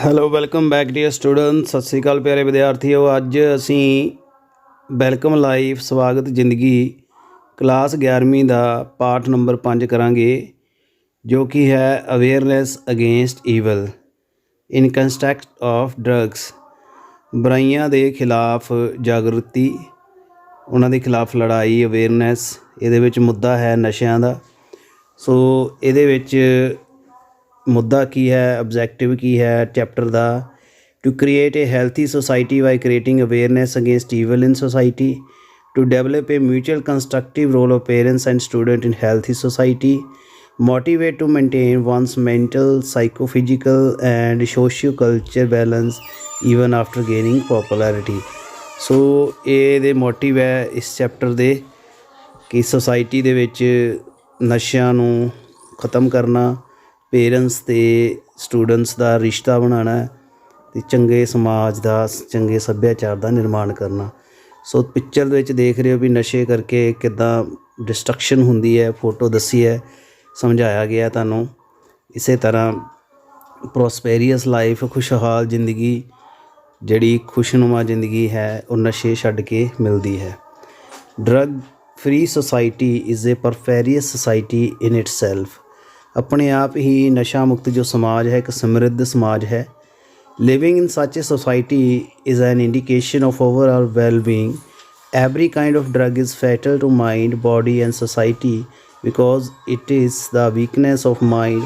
Hello welcome back dear student. ਸਤਿ ਸ਼੍ਰੀ ਅਕਾਲ ਪਿਆਰੇ ਵਿਦਿਆਰਥੀਓ। ਅੱਜ ਅਸੀਂ ਵੈਲਕਮ ਲਾਈਫ ਸਵਾਗਤ ਜ਼ਿੰਦਗੀ ਕਲਾਸ 11ਵੀਂ ਦਾ ਪਾਠ ਨੰਬਰ 5 ਕਰਾਂਗੇ, ਜੋ ਕਿ ਹੈ awareness against evil in context of drugs. ਬੁਰਾਈਆਂ ਦੇ ਖਿਲਾਫ ਜਾਗਰੂਕਤੀ, ਉਹਨਾਂ ਦੇ ਖਿਲਾਫ ਲੜਾਈ, ਅਵੇਅਰਨੈਸ। ਇਹਦੇ ਵਿੱਚ ਮੁੱਦਾ ਹੈ ਨਸ਼ਿਆਂ ਦਾ। ਸੋ ਇਹਦੇ ਵਿੱਚ ਮੁੱਦਾ ਕੀ ਹੈ, ਆਬਜੈਕਟਿਵ ਕੀ ਹੈ ਚੈਪਟਰ ਦਾ? To create a healthy society by creating awareness against evil in society, to develop a mutual constructive role of parents and student in healthy society, motivate to maintain one's mental, psychophysical and socio-cultural balance even after gaining popularity। ਸੋ ਇਹਦੇ motive ਹੈ ਇਸ chapter ਦੇ ਕਿ society ਦੇ ਵਿੱਚ ਨਸ਼ਿਆਂ ਨੂੰ ਖ਼ਤਮ ਕਰਨਾ, ਪੇਰੈਂਟਸ ਅਤੇ ਸਟੂਡੈਂਟਸ ਦਾ ਰਿਸ਼ਤਾ ਬਣਾਉਣਾ ਅਤੇ ਚੰਗੇ ਸਮਾਜ ਦਾ, ਚੰਗੇ ਸੱਭਿਆਚਾਰ ਦਾ ਨਿਰਮਾਣ ਕਰਨਾ। ਸੋ ਪਿਕਚਰ ਦੇ ਵਿੱਚ ਦੇਖ ਰਹੇ ਹੋ ਵੀ ਨਸ਼ੇ ਕਰਕੇ ਕਿੱਦਾਂ ਡਿਸਟਰਕਸ਼ਨ ਹੁੰਦੀ ਹੈ, ਫੋਟੋ ਦੱਸੀ ਹੈ, ਸਮਝਾਇਆ ਗਿਆ ਤੁਹਾਨੂੰ। ਇਸੇ ਤਰ੍ਹਾਂ ਪ੍ਰੋਸਪੈਰੀਅਸ ਲਾਈਫ, ਖੁਸ਼ਹਾਲ ਜ਼ਿੰਦਗੀ, ਜਿਹੜੀ ਖੁਸ਼ਨੁਮਾ ਜ਼ਿੰਦਗੀ ਹੈ, ਉਹ ਨਸ਼ੇ ਛੱਡ ਕੇ ਮਿਲਦੀ ਹੈ। Drug free society is a prosperous society in itself. ਆਪਣੇ ਆਪ ਹੀ ਨਸ਼ਾ ਮੁਕਤ ਜੋ ਸਮਾਜ ਹੈ, ਇੱਕ ਸਮਰਿੱਧ ਸਮਾਜ ਹੈ। Living in such a society is an indication of overall well being. Every kind of drug is fatal to mind, body and society because it is the weakness of mind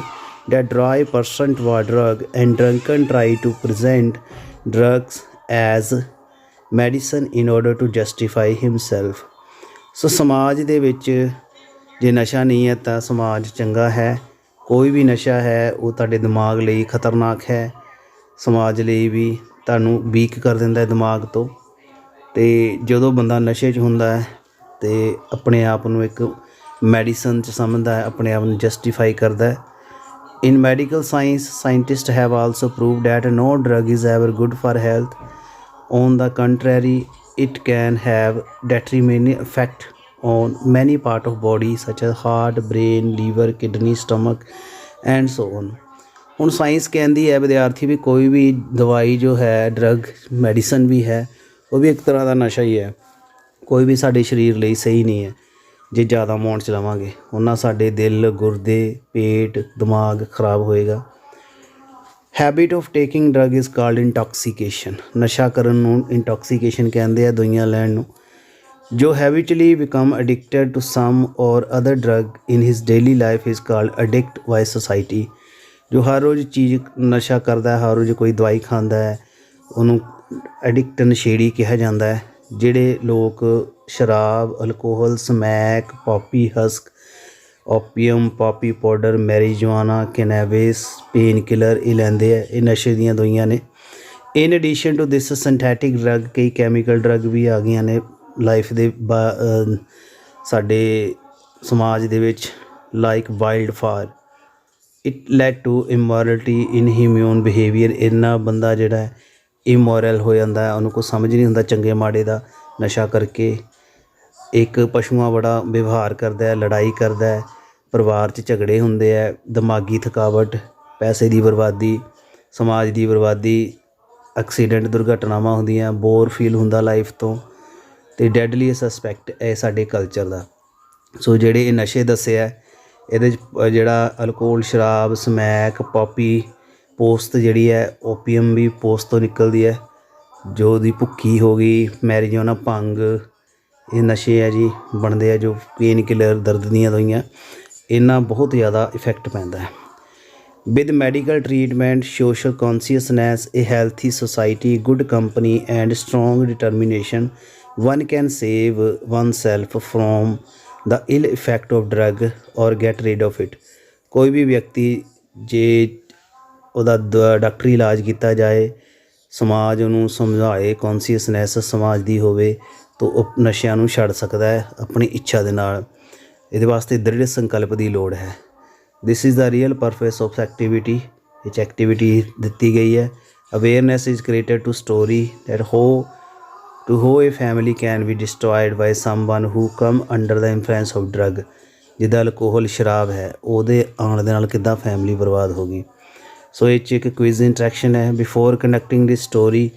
that drive a person toward drug, and drunken try to present drugs as medicine in order to justify himself। ਸੋ ਸਮਾਜ ਦੇ ਵਿੱਚ ਜੇ ਨਸ਼ਾ ਨਹੀਂ ਹੈ ਤਾਂ ਸਮਾਜ ਚੰਗਾ ਹੈ। ਕੋਈ ਵੀ ਨਸ਼ਾ ਹੈ ਉਹ ਤੁਹਾਡੇ ਦਿਮਾਗ ਲਈ ਖਤਰਨਾਕ ਹੈ, ਸਮਾਜ ਲਈ ਵੀ ਤੁਹਾਨੂੰ ਵੀਕ ਕਰ ਦਿੰਦਾ ਹੈ ਦਿਮਾਗ ਤੋਂ। ਅਤੇ ਜਦੋਂ ਬੰਦਾ ਨਸ਼ੇ 'ਚ ਹੁੰਦਾ ਹੈ ਅਤੇ ਆਪਣੇ ਆਪ ਨੂੰ ਇੱਕ ਮੈਡੀਸਨ 'ਚ ਸਮਝਦਾ ਹੈ, ਆਪਣੇ ਆਪ ਨੂੰ ਜਸਟੀਫਾਈ ਕਰਦਾ ਹੈ। In medical science, scientist have also prove that no drug is ever good for health. On the contrary, it can have detrimental effect on many part of body such as heart, brain, liver, kidney, stomach and so on. ਹੁਣ science ਕਹਿੰਦੀ ਹੈ ਵਿਦਿਆਰਥੀ ਵੀ ਕੋਈ ਵੀ ਦਵਾਈ ਜੋ ਹੈ, drug medicine ਵੀ ਹੈ, ਉਹ ਵੀ ਇੱਕ ਤਰ੍ਹਾਂ ਦਾ ਨਸ਼ਾ ਹੀ ਹੈ। ਕੋਈ ਵੀ ਸਾਡੇ ਸਰੀਰ ਲਈ ਸਹੀ ਨਹੀਂ ਹੈ ਜੇ ਜ਼ਿਆਦਾ ਅਮਾਊਂਟ 'ਚ ਲਵਾਂਗੇ, ਉਹਨਾਂ ਸਾਡੇ ਦਿਲ, ਗੁਰਦੇ, ਪੇਟ, ਦਿਮਾਗ ਖਰਾਬ ਹੋਏਗਾ। Habit of taking drug is called intoxication. ਨਸ਼ਾ ਕਰਨ ਨੂੰ ਇੰਟੋਕਸੀਕੇਸ਼ਨ ਕਹਿੰਦੇ ਆ, ਦਵਾਈਆਂ ਲੈਣ ਨੂੰ। ਜੋ habitually become addicted to some or other drug in his daily life is called addict by society. ਜੋ ਹਰ ਰੋਜ਼ ਚੀਜ਼ ਨਸ਼ਾ ਕਰਦਾ ਹੈ, ਹਰ ਰੋਜ਼ ਕੋਈ ਦਵਾਈ ਖਾਂਦਾ ਹੈ, ਉਹਨੂੰ ਐਡਿਕਟ, ਨਸ਼ੇੜੀ ਕਿਹਾ ਜਾਂਦਾ ਹੈ। ਜਿਹੜੇ ਲੋਕ ਸ਼ਰਾਬ, alcohol, smack, poppy husk, opium, poppy powder, marijuana, cannabis, pain killer ਇਹ ਲੈਂਦੇ ਆ, ਇਹ ਨਸ਼ੇ ਦੀਆਂ ਦਵਾਈਆਂ ਨੇ। In addition to this synthetic drug, ਕਈ ਕੈਮੀਕਲ ਡਰੱਗ ਵੀ ਆ ਗਈਆਂ ਨੇ ਲਾਈਫ ਦੇ ਸਾਡੇ ਸਮਾਜ ਦੇ ਵਿੱਚ, like wild fire. It led to immorality, inhuman behaviour. ਇੰਨਾ ਬੰਦਾ ਜਿਹੜਾ ਹੈ ਇਮੋਰਲ ਹੋ ਜਾਂਦਾ, ਉਹਨੂੰ ਕੋਈ ਸਮਝ ਨਹੀਂ ਹੁੰਦਾ ਚੰਗੇ ਮਾੜੇ ਦਾ। ਨਸ਼ਾ ਕਰਕੇ ਇੱਕ ਪਸ਼ੂਆਂ ਬੜਾ ਵਿਵਹਾਰ ਕਰਦਾ ਹੈ, ਲੜਾਈ ਕਰਦਾ ਹੈ, ਪਰਿਵਾਰ 'ਚ ਝਗੜੇ ਹੁੰਦੇ ਹੈ, ਦਿਮਾਗੀ ਥਕਾਵਟ, ਪੈਸੇ ਦੀ ਬਰਬਾਦੀ, ਸਮਾਜ ਦੀ ਬਰਬਾਦੀ, ਐਕਸੀਡੈਂਟ, ਦੁਰਘਟਨਾਵਾਂ ਹੁੰਦੀਆਂ, ਬੋਰ ਫੀਲ ਹੁੰਦਾ ਲਾਈਫ ਤੋਂ, ਅਤੇ ਡੈਡਲੀਐਸਟ ਐਸਪੈਕਟ ਹੈ ਸਾਡੇ ਕਲਚਰ ਦਾ। ਸੋ ਜਿਹੜੇ ਇਹ ਨਸ਼ੇ ਦੱਸੇ ਹੈ, ਇਹਦੇ 'ਚ ਜਿਹੜਾ ਅਲਕੋਹਲ, ਸ਼ਰਾਬ, ਸਮੈਕ, ਪੋਪੀ ਪੋਸਟ ਜਿਹੜੀ ਹੈ, ਓਪੀਅਮ ਵੀ ਪੋਸਟ ਤੋਂ ਨਿਕਲਦੀ ਹੈ, ਜੋ ਉਹਦੀ ਭੁੱਕੀ ਹੋ ਗਈ, ਮੈਰੀਜੁਆਨਾ, ਭੰਗ, ਇਹ ਨਸ਼ੇ ਹੈ ਜੀ ਬਣਦੇ ਆ। ਜੋ ਪੇਨ ਕਿਲਰ, ਦਰਦ ਦੀਆਂ ਦਵਾਈਆਂ, ਇਹਨਾਂ ਬਹੁਤ ਜ਼ਿਆਦਾ ਇਫੈਕਟ ਪੈਂਦਾ ਹੈ। With medical treatment, social consciousness, A healthy society, good company and strong determination, one can save one self from the ill effect of drug ਔਰ ਗੈਟ ਰਿਡ ਆਫ ਇਟ। ਕੋਈ ਵੀ ਵਿਅਕਤੀ ਜੇ ਉਹਦਾ ਡਾਕਟਰੀ ਇਲਾਜ ਕੀਤਾ ਜਾਏ, ਸਮਾਜ ਉਹਨੂੰ ਸਮਝਾਏ, ਕੌਨਸ਼ੀਅਸਨੈਸ ਸਮਾਜ ਦੀ ਹੋਵੇ, ਤਾਂ ਉਹ ਨਸ਼ਿਆਂ ਨੂੰ ਛੱਡ ਸਕਦਾ ਹੈ ਆਪਣੀ ਇੱਛਾ ਦੇ ਨਾਲ। ਇਹਦੇ ਵਾਸਤੇ ਦ੍ਰਿੜ ਸੰਕਲਪ ਦੀ ਲੋੜ ਹੈ। This is the real purpose of activity. ਇਹ 'ਚ ਐਕਟੀਵਿਟੀ ਦਿੱਤੀ ਗਈ ਹੈ। Awareness is created to story that how a family can be destroyed by someone who come under the influence of drug। ਜਿੱਦਾਂ ਅਲਕੋਹਲ, ਸ਼ਰਾਬ ਹੈ, ਉਹਦੇ ਆਉਣ ਦੇ ਨਾਲ ਕਿੱਦਾਂ ਫੈਮਿਲੀ ਬਰਬਾਦ ਹੋ ਗਈ। सो ये एक क्विज इंटरेक्शन है। Before conducting this story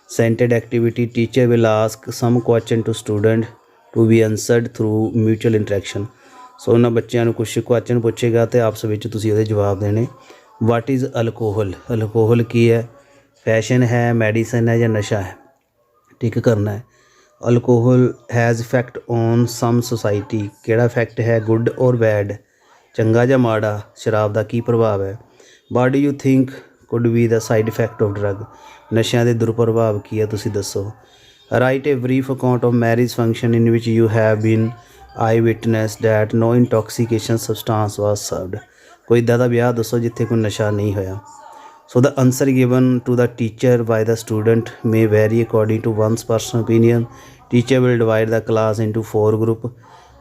centred activity teacher will ask some question to student to be answered through mutual interaction. So उन्होंने बच्चों को कुछ क्वेश्चन पूछेगा तो आपस में तुसीं उहदे जवाब देने। वाट इज़ अल्कोहल, अल्कोहल की है, फैशन है, मैडिसन है या नशा है, टिक करना है। Alcohol has effect on some society, केड़ा इफैक्ट है, गुड और बैड, चंगा या माड़ा, शराब का की प्रभाव है। What do you think could be the side effect of drug, नशिਆਂ ਦੇ दुष्प्रभाव की है, तुसीं दसो। Write a brief account of marriage function in which you have been eyewitness that no intoxication substance was served, कोई इदा का ब्याह दसो जिथे कोई नशा नहीं होया। So the answer given to the teacher by the student may vary according to one's personal opinion. Teacher will divide the class into 4 group,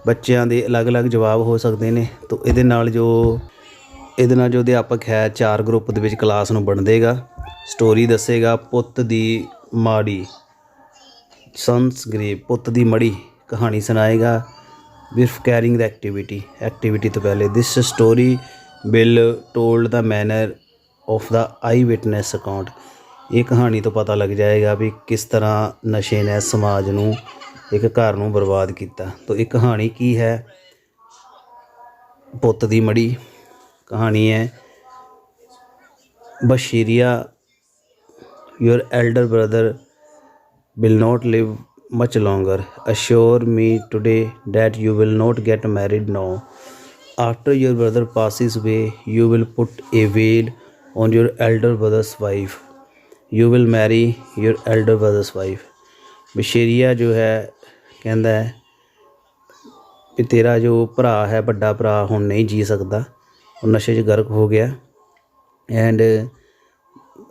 बच्चों के अलग अलग जवाब हो सकते हैं। तो ये जो अध्यापक है 4 ग्रुप के क्लास में वंड देगा, स्टोरी दसेगा पुत्त दी माड़ी, सन्स ग्रेव, पुत्त दी मड़ी कहानी सुनाएगा विथ कैरिंग द एक्टिविटी तो पहले। This story will told the manner of the I witness account, ये कहानी तो पता लग जाएगा भी किस तरह नशे ने समाज नूं एक घर नूं बर्बाद किया। तो एक कहानी की है, पुत्त दी मड़ी कहानी है। बशीरिया your elder brother will not live much longer. Assure me today that you will not get married now. After your brother passes away, you will put a veil on your elder brother's wife. You will marry your elder brother's wife. बशेरिया जो है कहता है कि तेरा जो भरा है, बड़ा भरा हुण नहीं जी सकता, और नशे च गर्क हो गया। एंड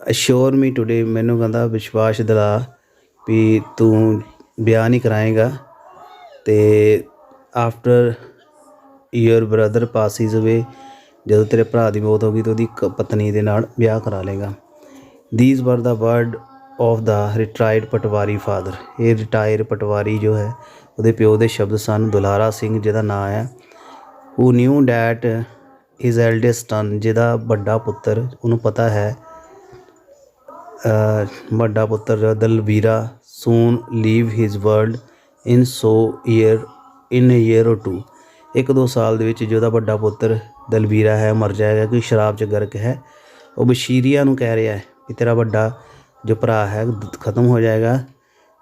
अश्योर मी टुडे, मैनू कहता विश्वास दिला भी तू ब्याह नहीं कराएगा, तो after your brother passes away, जो तेरे भरा की मौत होगी तो उसकी पत्नी के नाल ब्याह करा लेगा। These were the word of the retired Patwari father, ये रिटायर पटवारी जो है वो प्यो के शब्द सन। दुलारा सिंह जिहदा नाम है, who knew that his eldest son, जिहदा बड़ा पुत्र, उन्होंने पता है बड़ा पुत्र दलवीरा soon leave his world in in year और 2, 1-2 साल दे विच जो बड़ा पुत्र दलवीरा है मर जाएगा, कोई शराब च गर्क है। वो बशीरिया नूं कह रहा है कि तेरा बड़ा जो भरा है ख़त्म हो जाएगा,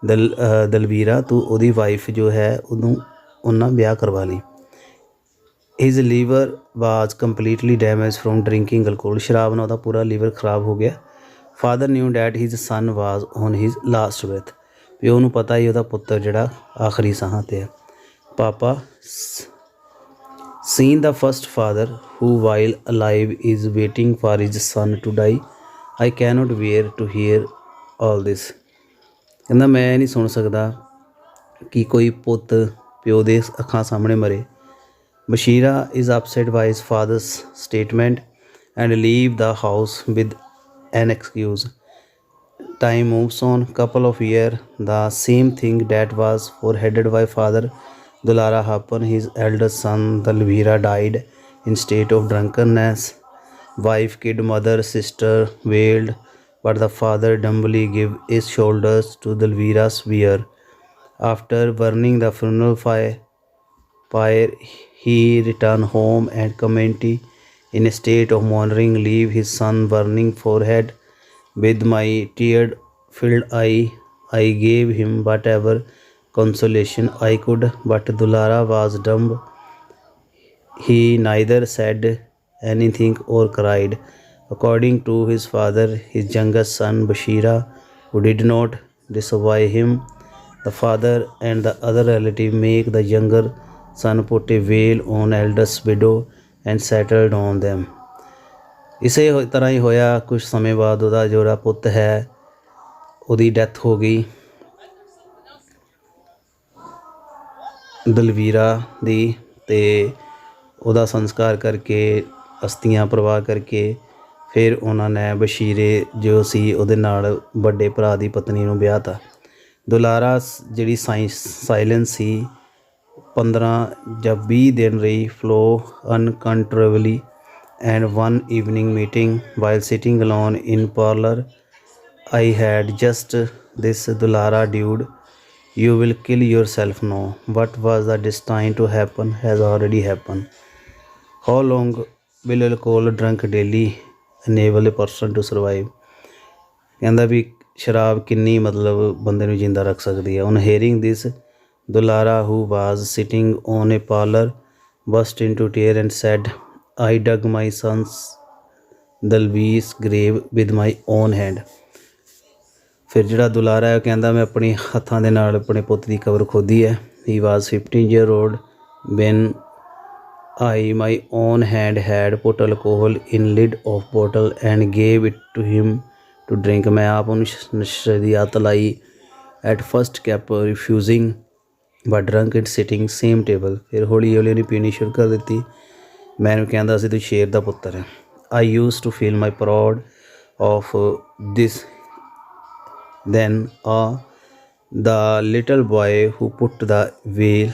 दलवीरा तू उहदी वाइफ जो है उन्होंने ब्याह करवा ली। His liver was completely damage from drinking alcohol, शराब नाल उहदा पूरा लीवर खराब हो गया। Father knew that his son was on his last breath, प्यो नूं पता ही उहदा पुत्र जिहड़ा आखिरी साहां ते है। पापा seen the first father who while alive is waiting for his son to die, I cannot bear to hear all this. कहंदा मैं नहीं सुन सकता कि कोई पुत प्यो दे अखां सामने मरे। Bashira is upset by his father's statement and leave the house with an excuse. Time moves on. Couple of years, the same thing that was foreheaded by father Dulara happened. His eldest son Dalvira died in state of drunkenness. Wife, kid, mother, sister wailed, but the father dumbly gave his shoulders to Dalvira's bier. After burning the funeral fire, he returned home and community in a state of mourning, leave his son burning forehead. With my tear-filled eye, I gave him whatever consolation I could, but Dulara was dumb. He neither said anything or cried. According to his father, his youngest son Bashira, who did not disobey him, the father and the other relative make the younger son put a veil on eldest widow and settled on them. इसे तरह ही होया। कुछ समय बाद ਉਹਦਾ ਜਿਹੜਾ ਪੁੱਤ ਹੈ ਉਹਦੀ ਡੈਥ ਹੋ ਗਈ ਦਲਵੀਰਾ ਦੀ, ਤੇ ਉਹਦਾ ਸੰਸਕਾਰ ਕਰਕੇ ਅਸਥੀਆਂ ਪ੍ਰਵਾਹ ਕਰਕੇ ਫਿਰ ਉਹਨਾਂ ਨੇ ਬਸ਼ੀਰੇ ਜੋ ਸੀ ਉਹਦੇ ਨਾਲ ਵੱਡੇ ਭਰਾ ਦੀ ਪਤਨੀ ਨੂੰ ਵਿਆਹ ਤਾ। ਦੁਲਾਰਾ ਜਿਹੜੀ ਸਾਇਲੈਂਸ ਸੀ 15 ਜਾਂ 20 ਦਿਨ ਰਹੀ, flow ਅਨਕੰਟਰੋਲੇਬਲੀ And one evening meeting, while sitting alone in parlor, I had just this Dulara dude. You will kill yourself now. What was the destined to happen has already happened. How long will alcohol drunk daily enable a person to survive? ਕਹਿੰਦਾ ਵੀ ਸ਼ਰਾਬ ਕਿੰਨੀ ਮਤਲਬ ਬੰਦੇ ਨੂੰ ਜਿੰਦਾ ਰੱਖ ਸਕਦੀ ਹੈ। On hearing this, Dulara, who was sitting on a parlor, burst into tears and said, I dug my son's Dalve's grave with my own hand. ਫਿਰ ਜਿਹੜਾ ਦੁਲਾਰਾ ਹੈ ਉਹ ਕਹਿੰਦਾ ਮੈਂ ਆਪਣੇ ਹੱਥਾਂ ਦੇ ਨਾਲ ਆਪਣੇ ਪੁੱਤ ਦੀ ਕਬਰ ਖੋਦੀ ਹੈ। He was 15 year old when I my own hand had put alcohol in lid of bottle and gave it to him to drink. ਮੈਂ ਆਪ ਉਹਨੂੰ ਨਸ਼ੇ ਦੀ ਆਦਤ ਲਾਈ। At first kept refusing but drunk it sitting same table. ਫਿਰ ਹੌਲੀ ਹੌਲੀ ਉਹਨੇ ਪੀਣੀ ਸ਼ੁਰੂ ਕਰ ਦਿੱਤੀ। ਮੈਂ ਇਹਨੂੰ ਕਹਿੰਦਾ ਸੀ ਤੂੰ ਸ਼ੇਰ ਦਾ ਪੁੱਤਰ ਹੈ। I used to feel my proud of this. Then the little boy who put the veil,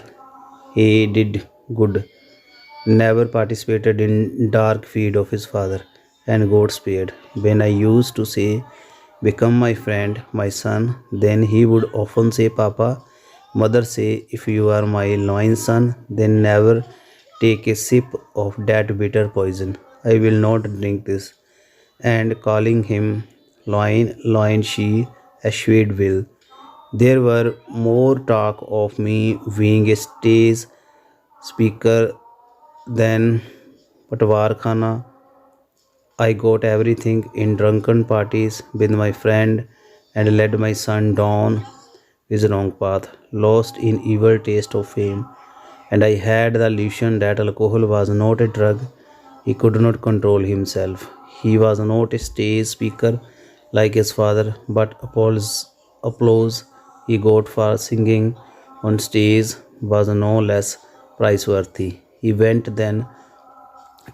he did good, never participated in dark feed of his father and got spared. When I used to say, become my friend, my son, then he would often say, Papa. Mother say, if you are my loin son, then never take a sip of that bitter poison. I will not drink this. And calling him loin, she assured will. There were more talk of me being a stage speaker than Patwarkhana. I got everything in drunken parties with my friend and led my son down his wrong path, lost in evil taste of fame. And I had the illusion that alcohol was not a drug. He could not control himself. He was not a stage speaker like his father, but applause he got for singing on stage was no less priceworthy. He went then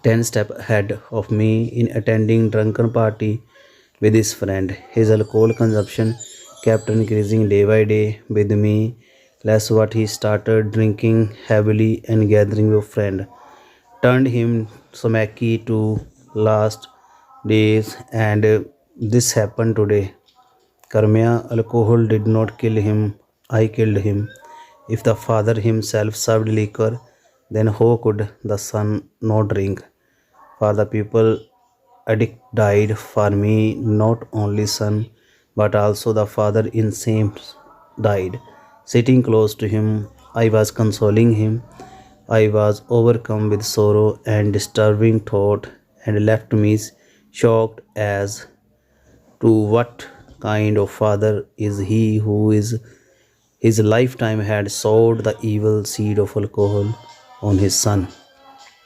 10 steps ahead of me in attending drunken party with his friend. His alcohol consumption kept increasing day by day with me. Less what he started drinking heavily and gathering with friend turned him smacky to last days, and this happened today. Karmya, alcohol did not kill him, I killed him. If the father himself served liquor, then how could the son not drink? For the people addict died, for me not only son but also the father in same died. Sitting close to him, I was consoling him. I was overcome with sorrow and disturbing thought, and left me shocked as to what kind of father is he who is his lifetime had sowed the evil seed of alcohol on his son.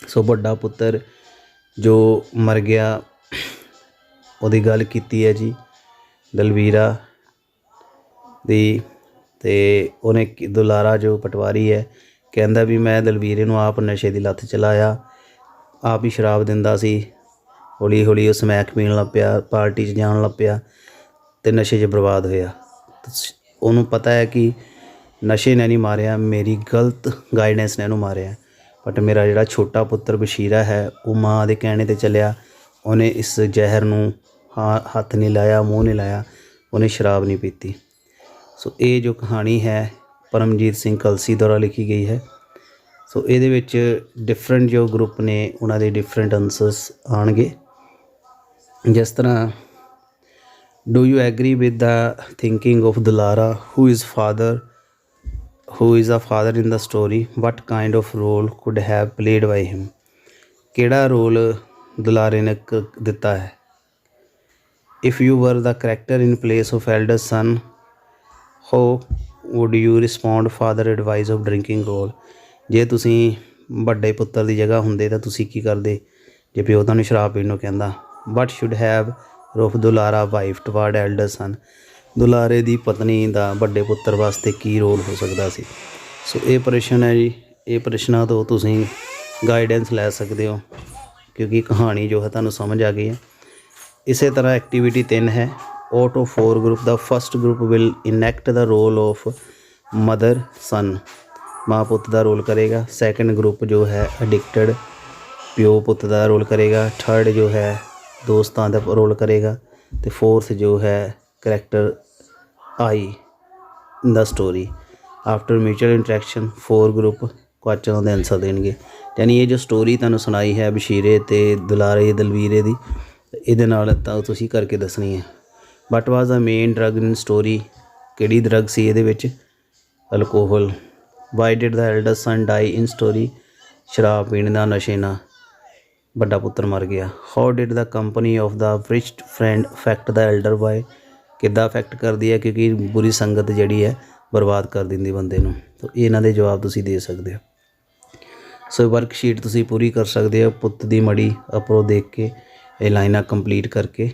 ਸੋ ਵੱਡਾ ਪੁੱਤਰ ਜੋ ਮਰ ਗਿਆ ਉਹਦੀ ਗੱਲ ਕੀਤੀ ਹੈ ਜੀ ਦਲਵੀਰਾ ਦੀ। ਅਤੇ ਉਹਨੇ ਦੁਲਾਰਾ ਜੋ ਪਟਵਾਰੀ ਹੈ ਕਹਿੰਦਾ ਵੀ ਮੈਂ ਦਲਵੀਰੇ ਨੂੰ ਆਪ ਨਸ਼ੇ ਦੀ ਲੱਤ ਚਲਾਇਆ, ਆਪ ਹੀ ਸ਼ਰਾਬ ਦਿੰਦਾ ਸੀ। ਹੌਲੀ ਹੌਲੀ ਉਹ ਸਮੈਕ ਪੀਣ ਲੱਗ ਪਿਆ, ਪਾਰਟੀ 'ਚ ਜਾਣ ਲੱਗ ਪਿਆ ਅਤੇ ਨਸ਼ੇ 'ਚ ਬਰਬਾਦ ਹੋਇਆ। ਉਹਨੂੰ ਪਤਾ ਹੈ ਕਿ ਨਸ਼ੇ ਨੇ ਨਹੀਂ ਮਾਰਿਆ, ਮੇਰੀ ਗਲਤ ਗਾਈਡੈਂਸ ਨੇ ਇਹਨੂੰ ਮਾਰਿਆ। ਬਟ ਮੇਰਾ ਜਿਹੜਾ ਛੋਟਾ ਪੁੱਤਰ ਬਸ਼ੀਰਾ ਹੈ ਉਹ ਮਾਂ ਦੇ ਕਹਿਣੇ 'ਤੇ ਚੱਲਿਆ। ਉਹਨੇ ਇਸ ਜ਼ਹਿਰ ਨੂੰ ਹੱਥ ਨਹੀਂ ਲਾਇਆ, ਮੂੰਹ ਨਹੀਂ ਲਾਇਆ, ਉਹਨੇ ਸ਼ਰਾਬ ਨਹੀਂ ਪੀਤੀ। ਸੋ ਇਹ ਜੋ ਕਹਾਣੀ ਹੈ ਪਰਮਜੀਤ ਸਿੰਘ ਕਲਸੀ ਦੁਆਰਾ ਲਿਖੀ ਗਈ ਹੈ। ਸੋ ਇਹਦੇ ਵਿੱਚ ਡਿਫਰੈਂਟ ਜੋ ਗਰੁੱਪ ਨੇ ਉਹਨਾਂ ਦੇ ਡਿਫਰੈਂਟ ਆਨਸਰਸ ਆਉਣਗੇ। ਜਿਸ ਤਰ੍ਹਾਂ do you agree with the thinking of Dulara who is a father in the story, what kind of role could have played by him. ਕਿਹੜਾ ਰੋਲ ਦੁਲਾਰੇ ਨੇ ਦਿੱਤਾ ਹੈ। If you were the character in place of elder son, how would you respond father advice of drinking role. ਜੇ ਤੁਸੀਂ ਵੱਡੇ ਪੁੱਤਰ ਦੀ ਜਗ੍ਹਾ ਹੁੰਦੇ ਤਾਂ ਤੁਸੀਂ ਕੀ ਕਰਦੇ ਜੇ ਪਿਓ ਤੁਹਾਨੂੰ ਸ਼ਰਾਬ ਪੀਣ ਨੂੰ ਕਹਿੰਦਾ। What should have role of Dulara wife toward elder son. ਦੁਲਾਰੇ ਦੀ ਪਤਨੀ ਦਾ ਵੱਡੇ ਪੁੱਤਰ ਵਾਸਤੇ ਕੀ ਰੋਲ ਹੋ ਸਕਦਾ ਸੀ। ਸੋ ਇਹ ਪ੍ਰਸ਼ਨ ਹੈ ਜੀ। ਇਹ ਪ੍ਰਸ਼ਨਾਂ ਤੋਂ ਤੁਸੀਂ ਗਾਈਡੈਂਸ ਲੈ ਸਕਦੇ ਹੋ ਕਿਉਂਕਿ ਕਹਾਣੀ ਜੋ ਹੈ ਤੁਹਾਨੂੰ ਸਮਝ ਆ ਗਈ ਹੈ। ਇਸੇ ਤਰ੍ਹਾਂ ਐਕਟੀਵਿਟੀ 3 ਹੈ। ਆਊਟ ਆਫ 4 ਗਰੁੱਪ ਦਾ first group will enact the role of mother son, ਮਾਂ ਪੁੱਤ ਦਾ ਰੋਲ ਕਰੇਗਾ। ਸੈਕਿੰਡ ਗਰੁੱਪ ਜੋ ਹੈ ਐਡਿਕਟਡ ਪਿਓ ਪੁੱਤ ਦਾ ਰੋਲ ਕਰੇਗਾ। ਥਰਡ ਜੋ ਹੈ ਦੋਸਤਾਂ ਦਾ ਰੋਲ ਕਰੇਗਾ ਅਤੇ ਫੋਰਥ ਜੋ ਹੈ character I in the story. After mutual interaction 4 group ਕੁਐਸਚਨਾਂ ਦੇ ਆਨਸਰ ਦੇਣਗੇ। ਯਾਨੀ ਇਹ ਜੋ ਸਟੋਰੀ ਤੁਹਾਨੂੰ ਸੁਣਾਈ ਹੈ ਬਸ਼ੀਰੇ ਅਤੇ ਦੁਲਾਰੇ ਦਲਵੀਰੇ ਦੀ, ਇਹਦੇ ਨਾਲ ਤਾਂ ਤੁਸੀਂ ਕਰਕੇ ਦੱਸਣੀ ਹੈ। But was the main drug in story, ਕਿਹੜੀ ਡਰਗ ਸੀ ਇਹਦੇ ਵਿੱਚ? Alcohol. Why did the elder son die in story? ਸ਼ਰਾਬ ਪੀਣ ਦਾ ਨਸ਼ੇ ਨਾਲ ਵੱਡਾ ਪੁੱਤਰ ਮਰ ਗਿਆ। How did the company of the rich friend affect the elder boy? ਕਿੱਦਾਂ ਅਫੈਕਟ ਕਰਦੀ ਹੈ, ਕਿਉਂਕਿ ਬੁਰੀ ਸੰਗਤ ਜਿਹੜੀ ਹੈ ਬਰਬਾਦ ਕਰ ਦਿੰਦੀ ਬੰਦੇ ਨੂੰ। ਤਾਂ ਇਹਨਾਂ ਦੇ ਜਵਾਬ ਤੁਸੀਂ ਦੇ ਸਕਦੇ ਹੋ। ਸੋ ਵਰਕਸ਼ੀਟ ਤੁਸੀਂ ਪੂਰੀ ਕਰ ਸਕਦੇ ਹੋ ਪੁੱਤ ਦੀ ਮੜੀ ਅਪਰੋ ਦੇਖ ਕੇ, ਇਹ ਲਾਈਨਾਂ ਕੰਪਲੀਟ ਕਰਕੇ।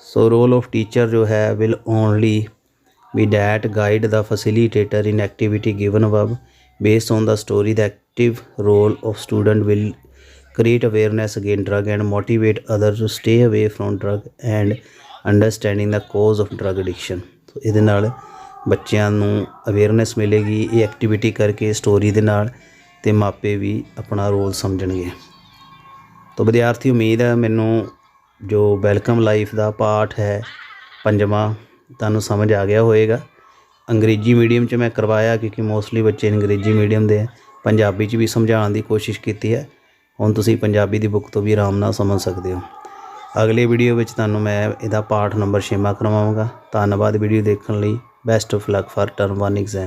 ਸੋ ਰੋਲ ਆਫ ਟੀਚਰ ਜੋ ਹੈ will only be that guide the facilitator in activity given above. Based on the story, the active role of student will create awareness against drug and motivate others to stay away from drug and understanding the cause of drug addiction. so ਇਹਦੇ ਨਾਲ ਬੱਚਿਆਂ ਨੂੰ awareness ਮਿਲੇਗੀ ਇਹ activity ਕਰਕੇ story ਦੇ ਨਾਲ, ਅਤੇ ਮਾਪੇ ਵੀ ਆਪਣਾ ਰੋਲ ਸਮਝਣਗੇ। ਤਾਂ ਵਿਦਿਆਰਥੀ ਉਮੀਦ ਹੈ ਮੈਨੂੰ ਜੋ ਵੈਲਕਮ ਲਾਈਫ ਦਾ ਪਾਠ ਹੈ 5ਵਾਂ ਤੁਹਾਨੂੰ ਸਮਝ ਆ ਗਿਆ ਹੋਏਗਾ। ਅੰਗਰੇਜ਼ੀ ਮੀਡੀਅਮ 'ਚ ਮੈਂ ਕਰਵਾਇਆ ਕਿਉਂਕਿ ਮੋਸਟਲੀ ਬੱਚੇ ਅੰਗਰੇਜ਼ੀ ਮੀਡੀਅਮ ਦੇ ਹੈ। ਪੰਜਾਬੀ 'ਚ ਵੀ ਸਮਝਾਉਣ ਦੀ ਕੋਸ਼ਿਸ਼ ਕੀਤੀ ਹੈ। ਹੁਣ ਤੁਸੀਂ ਪੰਜਾਬੀ ਦੀ ਬੁੱਕ ਤੋਂ ਵੀ ਆਰਾਮ ਨਾਲ ਸਮਝ ਸਕਦੇ ਹੋ। ਅਗਲੇ ਵੀਡੀਓ ਵਿੱਚ ਤੁਹਾਨੂੰ ਮੈਂ ਇਹਦਾ ਪਾਠ ਨੰਬਰ 6ਵਾਂ ਕਰਵਾਵਾਂਗਾ। ਧੰਨਵਾਦ ਵੀਡੀਓ ਦੇਖਣ ਲਈ। Best of luck for term 1 exam.